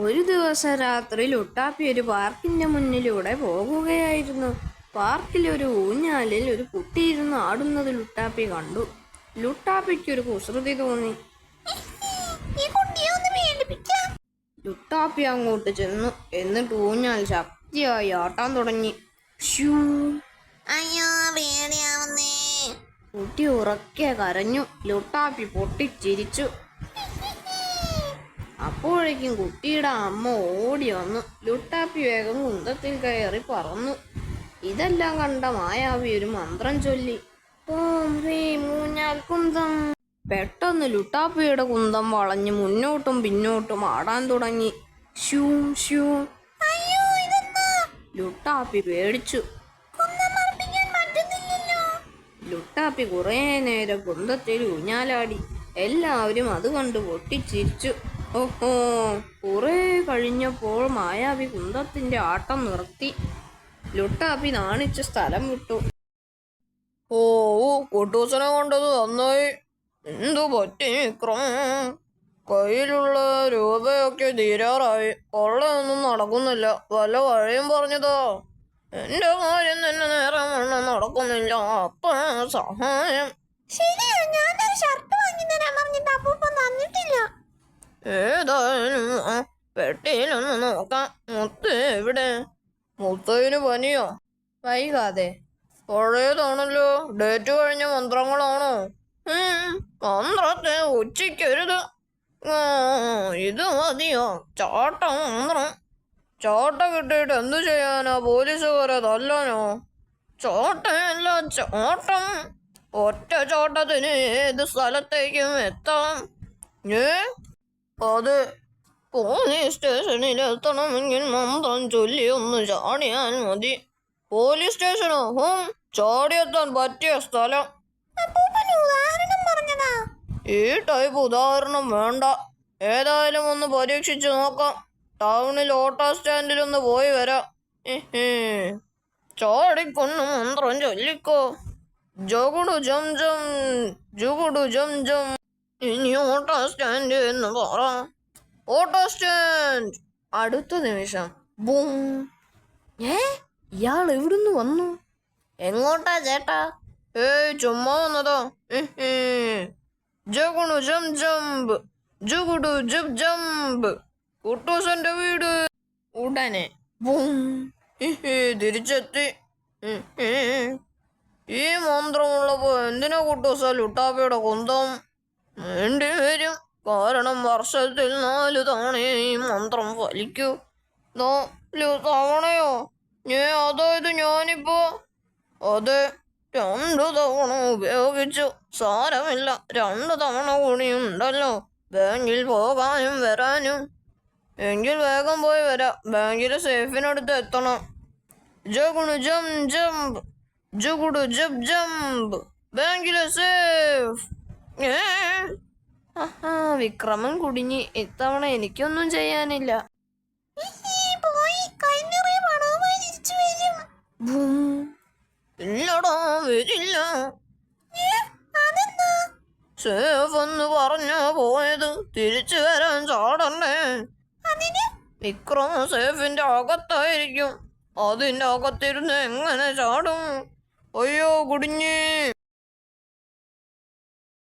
ഒരു ദിവസം രാത്രി ലുട്ടാപ്പി ഒരു പാർക്കിന്റെ മുന്നിലൂടെ പോകുകയായിരുന്നു. പാർക്കിൽ ഒരു ഊഞ്ഞാലിൽ ഒരു കുട്ടിയിരുന്ന് ആടുന്നത് ലുട്ടാപ്പി കണ്ടു. ലുട്ടാപ്പിക്കൊരു കുസൃതി തോന്നി. ലുട്ടാപ്പി അങ്ങോട്ട് ചെന്നു. എന്നിട്ട് ഊഞ്ഞാൽ ശക്തിയായി ആട്ടാൻ തുടങ്ങി. കുട്ടി ഉറക്കെ കരഞ്ഞു. ലുട്ടാപ്പി പൊട്ടിച്ചിരിച്ചു. അപ്പോഴേക്കും കുട്ടിയുടെ അമ്മ ഓടി വന്നു. ലുട്ടാപ്പി വേഗം കുന്തത്തിൽ കയറി പറന്നു. ഇതെല്ലാം കണ്ട മായാവി ഒരു മന്ത്രം ചൊല്ലി. ഓം ഹ്രീം ഊഞ്ഞാൽ കുന്തം. പെട്ടെന്ന് ലുട്ടാപ്പിയുടെ കുന്തം വളഞ്ഞ് മുന്നോട്ടും പിന്നോട്ടും ആടാൻ തുടങ്ങി. ഷൂം ഷൂം. ലുട്ടാപ്പി പേടിച്ചു. ലുട്ടാപ്പി കുറേ നേരം കുന്തത്തിൽ ഊഞ്ഞാലാടി. എല്ലാവരും അത് കണ്ട് പൊട്ടിച്ചിരിച്ചു. ഓഹോ, കുറെ കഴിഞ്ഞപ്പോൾ മായാവി കുന്തത്തിന്റെ ആട്ടം നിർത്തി. ലുട്ടാപ്പി നാണിച്ച് സ്ഥലം വിട്ടു. ഓ, കുട്ടൂസനെ കൊണ്ടത് നന്നായി. എന്തു പറ്റി വിക്രം? കയ്യിലുള്ള രൂപയൊക്കെ തീരാറായി. കൊള്ളയൊന്നും നടക്കുന്നില്ല. വല്ല വഴിയും പറഞ്ഞതോ? എന്റെ കാര്യം തന്നെ നേരെ വണ്ണം നടക്കുന്നില്ല. അപ്പ സഹായം. ശരിയാ, ഞാനൊരു ഷർട്ട് വാങ്ങി തരാൻ പറഞ്ഞിട്ട് അപ്പൂപ്പൻ തന്നിട്ടില്ല. ഏതായാലും പെട്ടിയിലൊന്ന് നോക്കാം. മുത്ത് എവിടെ? മുത്തതിന് പനിയോ? വൈകാതെ. പഴയതാണല്ലോ. ഡേറ്റ് കഴിഞ്ഞ മന്ത്രങ്ങളാണോ? മന്ത്രത്തെ ഉച്ചയ്ക്കരുത്. ഇത് മതിയോ? ചാട്ട മന്ത്രം. ചാട്ട കിട്ടിയിട്ട് എന്തു ചെയ്യാനാ? പോലീസുകാരെ തല്ലാനോ? ചോട്ടയല്ല, ചോട്ടം. ഒറ്റ ചോട്ടത്തിന് ഏത് സ്ഥലത്തേക്കും എത്താം. അത് പോലീസ് സ്റ്റേഷനിൽ എത്തണമെങ്കിൽ മന്ത്രം ചൊല്ലി ഒന്ന് ചാടിയാൽ മതി. പോലീസ് സ്റ്റേഷനോ? ചാടിയെത്താൻ പറ്റിയ സ്ഥലം. ഈ ടൈപ്പ് ഉദാഹരണം വേണ്ട. ഏതായാലും ഒന്ന് പരീക്ഷിച്ചു നോക്കാം. ടൗണിൽ ഓട്ടോ സ്റ്റാൻഡിലൊന്ന് പോയി വരാം. ചാടിക്കൊന്ന് മന്ത്രം ചൊല്ലിക്കോ. ജഗുഡു ജം ജം, ജുഗുഡു ജം ജം. ഇനി ഓട്ടോ സ്റ്റാൻഡ് എന്ന് പറ. Auto stand. അടുത്ത നിമിഷം ബൂം. ഇയാൾ എവിടുന്ന് വന്നു? എങ്ങോട്ടാ ചേട്ടാ? ചുമ്മാ വന്നതാ. ജഗുഡു ജം ജംബ്, ജുഗുഡു ജബ് ജംബ്. കുട്ടൂസന്റെ വീട്. ഉടനെ ബൂം. തിരിച്ചെത്തി. ഈ മന്ത്രമുള്ളപ്പോ എന്തിനാ കുട്ടൂസ ലുട്ടാപ്പിയുടെ കുന്തം? വേണ്ടി വരും. കാരണം വർഷത്തിൽ 4 തവണയേ ഈ മന്ത്രം ഫലിക്കൂ. 4 തവണയോ? അതായത് ഞാനിപ്പോ അതെ 2 തവണ ഉപയോഗിച്ചു. സാരമില്ല, 2 തവണ കൂടിയുണ്ടല്ലോ ബാങ്കിൽ പോകാനും വരാനും. എങ്കിൽ വേഗം പോയി വരാം. ബാങ്കിലെ സേഫിനടുത്ത് എത്തണം. ജഗുഡു ജം ജംബ്, ജുഗുഡു ജബ് ജംബ്. ബാങ്കിലെ സേഫ്. വിക്രമൻ കുടുങ്ങി. ഇത്തവണ എനിക്കൊന്നും ചെയ്യാനില്ല. ഇല്ലടാ, വരില്ല. സേഫ് എന്ന് പറഞ്ഞാ പോയത്. തിരിച്ചു വരാൻ ചാടണ്ടേ? വിക്രം സേഫിന്റെ അകത്തായിരിക്കും. അതിന്റെ അകത്തിരുന്ന് എങ്ങനെ ചാടും? അയ്യോ, കുടുങ്ങി.